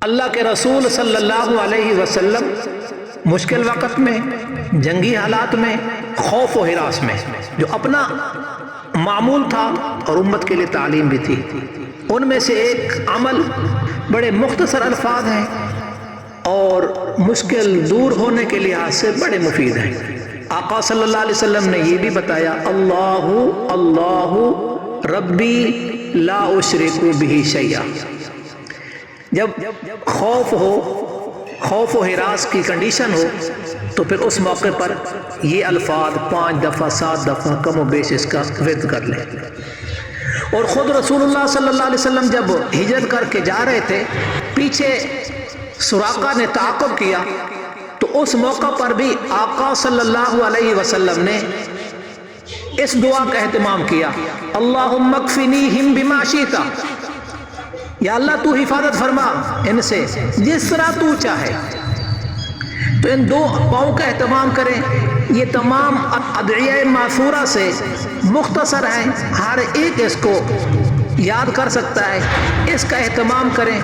اللہ کے رسول صلی اللہ علیہ وسلم مشکل وقت میں، جنگی حالات میں، خوف و ہراس میں، جو اپنا معمول تھا اور امت کے لیے تعلیم بھی تھی، ان میں سے ایک عمل بڑے مختصر الفاظ ہیں اور مشکل دور ہونے کے لحاظ سے بڑے مفید ہیں۔ آقا صلی اللہ علیہ وسلم نے یہ بھی بتایا، اللہ اللہ ربی لا اشرک بہ شیئا۔ جب خوف و ہراس کی کنڈیشن ہو تو پھر اس موقع پر یہ الفاظ 5 دفعہ 7 دفعہ کم و بیش اس کا ورد کر لیں۔ اور خود رسول اللہ صلی اللہ علیہ وسلم جب ہجرت کر کے جا رہے تھے، پیچھے سراقہ نے تعاقب کیا، تو اس موقع پر بھی آقا صلی اللہ علیہ وسلم نے اس دعا کا اہتمام کیا، اللہم اکفنیہم بما شئت، یا اللہ تو حفاظت فرما ان سے جس طرح تو چاہے۔ تو ان 2 دعاؤں کا اہتمام کریں۔ یہ تمام ادعیہ ماثورہ سے مختصر ہیں، ہر ایک اس کو یاد کر سکتا ہے، اس کا اہتمام کریں۔